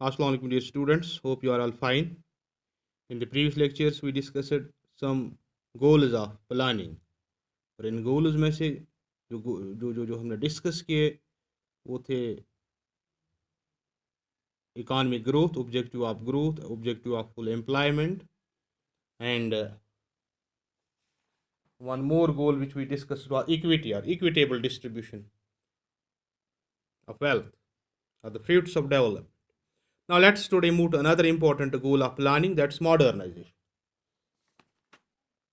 Assalamu alaikum dear students, hope you are all fine. In the previous lectures we discussed some goals of planning और इन goals में से जो जो जो जो हमने डिस्कस किए वो थे economic growth, objective of full employment, and one more goal which we discussed was equity or equitable distribution of wealth or the fruits of development. Now let's today move to another important goal of planning, that's modernization.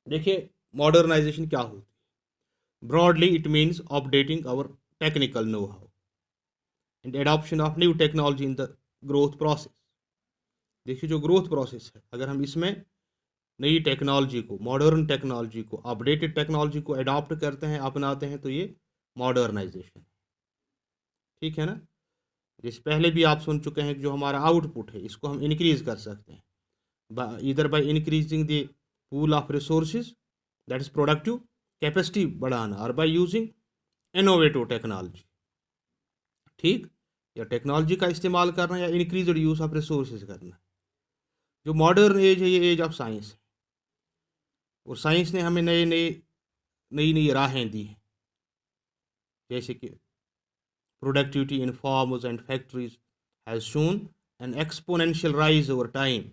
देखिए modernization क्या होती है? Broadly it means updating our technical know how and adoption of new technology in the growth process. देखिए जो growth process है, अगर हम इसमें नई टेक्नोलॉजी को, मॉडर्न टेक्नोलॉजी को, अपडेटेड टेक्नोलॉजी को अडॉप्ट करते हैं, अपनाते हैं, तो ये मॉडर्नाइजेशन. ठीक है ना. जैसे पहले भी आप सुन चुके हैं कि जो हमारा आउटपुट है इसको हम इंक्रीज कर सकते हैं इधर by increasing the pool of resources, that is productive capacity बढ़ाना, और बाय यूजिंग इनोवेटिव टेक्नोलॉजी. ठीक, या टेक्नोलॉजी का इस्तेमाल करना या इंक्रीज्ड यूज ऑफ रिसोर्सेज करना. जो मॉडर्न एज है ये एज ऑफ साइंस है, और साइंस ने हमें नई नई राहें दी हैं. जैसे कि productivity in farms and factories has shown an exponential rise over time.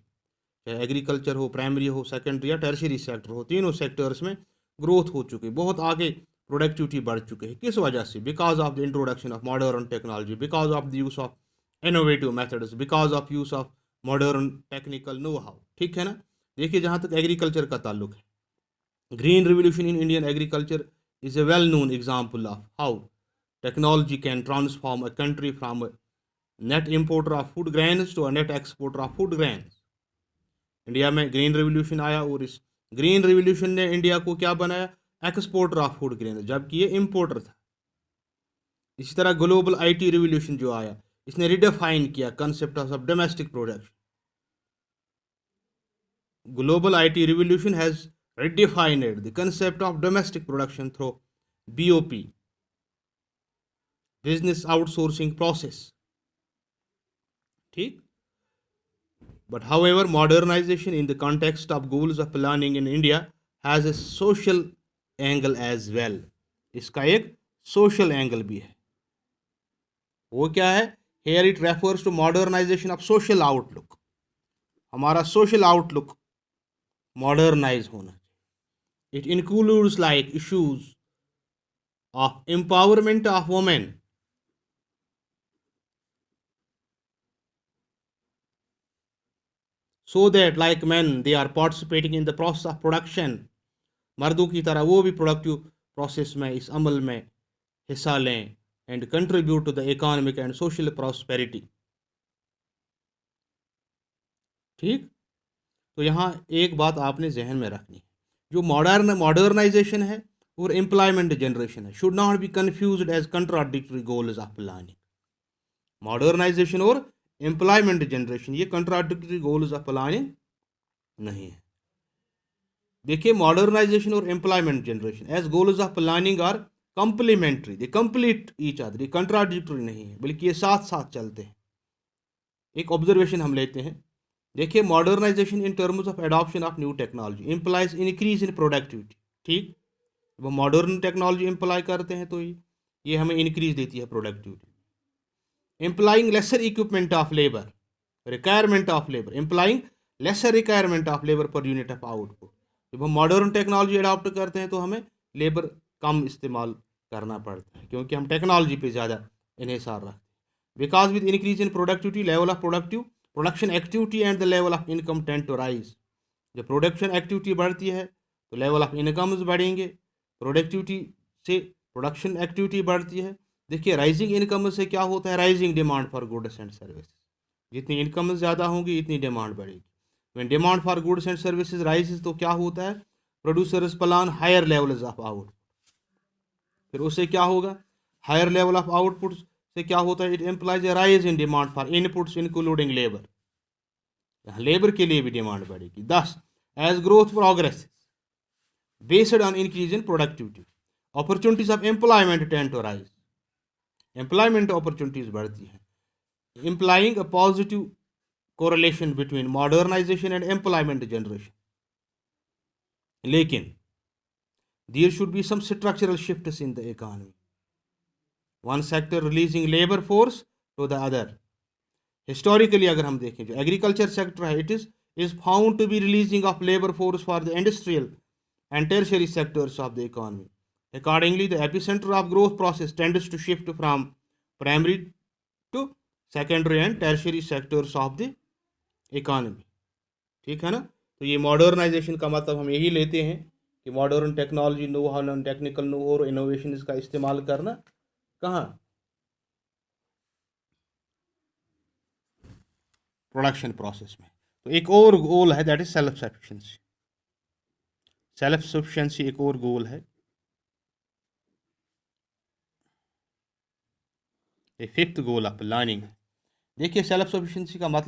चाहे एग्रीकल्चर हो, प्राइमरी हो, सेकेंडरी या टर्शरी सेक्टर हो, तीनों सेक्टर्स में ग्रोथ हो चुकी है, बहुत आगे प्रोडक्टिविटी बढ़ चुके हैं. किस वजह से? Because of the introduction of modern technology, because of the use of innovative methods, because of use of modern technical know how. ठीक है ना. देखिए जहाँ तक एग्रीकल्चर का ताल्लुक है, green revolution in Indian agriculture is a well known example of how technology can transform a country from a net importer of food grains to a net exporter of food grains. India में green revolution आया और इस green revolution ने India को क्या बनाया? Exporter of food grain, जबकि ये इंपोर्टर था. इसी तरह ग्लोबल आईटी रिवोल्यूशन जो आया, इसने रिडिफाइन किया concept of domestic production. Global IT revolution has redefined the concept of domestic production through BOP, business outsourcing process. ठीक. But however, modernization in the context of goals of planning in India has a social angle as well. इसका एक social angle भी है. वो क्या है? Here it refers to modernization of social outlook. हमारा social outlook modernize होना चाहिए. It includes like issues of empowerment of women, so that like men they are participating in the process of production. मर्दों की तरह वो भी productive process में, इस अमल में हिस्सा लें and contribute to the economic and social prosperity. ठीक. तो यहाँ एक बात आपने जहन में रखनी है, जो मॉडर्नाइजेशन है और एम्प्लॉयमेंट जनरेशन है should not be confused as contradictory goals of planning. Modernization और एम्प्लॉयमेंट जनरेशन ये कंट्राडिक्टरी गोल्स ऑफ प्लानिंग नहीं है. देखिए मॉडर्नाइजेशन और employment generation as goals of planning are complementary, they complete each other, ये contradictory नहीं है, बल्कि ये साथ साथ चलते हैं. एक ऑब्जर्वेशन हम लेते हैं. देखिए modernization in terms of adoption of new technology implies increase in productivity. ठीक. वो मॉडर्न टेक्नोलॉजी इम्प्लाई करते हैं तो ये हमें इंक्रीज देती है productivity. implying lesser equipment of labor, requirement of labor, implying lesser requirement of labor per unit of output. जब हम मॉडर्न टेक्नोलॉजी अडॉप्ट करते हैं तो हमें लेबर कम इस्तेमाल करना पड़ता है, क्योंकि हम टेक्नोलॉजी पे ज़्यादा इन्हिसार रखते हैं. Because with increase in productivity level of production activity and the level of income tend to rise. जब प्रोडक्शन एक्टिविटी बढ़ती है तो लेवल ऑफ इनकम्स बढ़ेंगे, प्रोडक्टिविटी से प्रोडक्शन एक्टिविटी बढ़ती है. देखिए राइजिंग इनकम से क्या होता है? Rising demand for goods and services. जितनी इनकम ज़्यादा होंगी इतनी डिमांड बढ़ेगी. When demand for goods and services rises तो क्या होता है? Producers plan higher levels of output. फिर उससे क्या होगा? हायर लेवल ऑफ आउटपुट से क्या होता है? It employs a rise in demand for inputs including labour. यहाँ लेबर के लिए भी डिमांड बढ़ेगी. Thus as growth progress based on increase in productivity opportunities of employment tend to rise. Employment opportunities बढ़ती हैं, implying a positive correlation between modernization and employment generation. लेकिन there should be some structural shifts in the economy. One sector releasing labor force to the other. Historically अगर हम देखें जो agriculture sector है it is found to be releasing of labor force for the industrial and tertiary sectors of the economy. Accordingly, the epicenter of growth process tends to shift from primary to secondary and tertiary sectors of the economy. ठीक है ना. तो ये modernisation का मतलब हम यही लेते हैं कि modern technology know how technical know और इनोवेशन इसका इस्तेमाल करना कहाँ प्रोडक्शन प्रोसेस में. तो एक और गोल है that is self sufficiency. Self sufficiency एक और गोल है. Fifth goal of learning. देखिए सेल्फ सफिशिएंसी का मतलब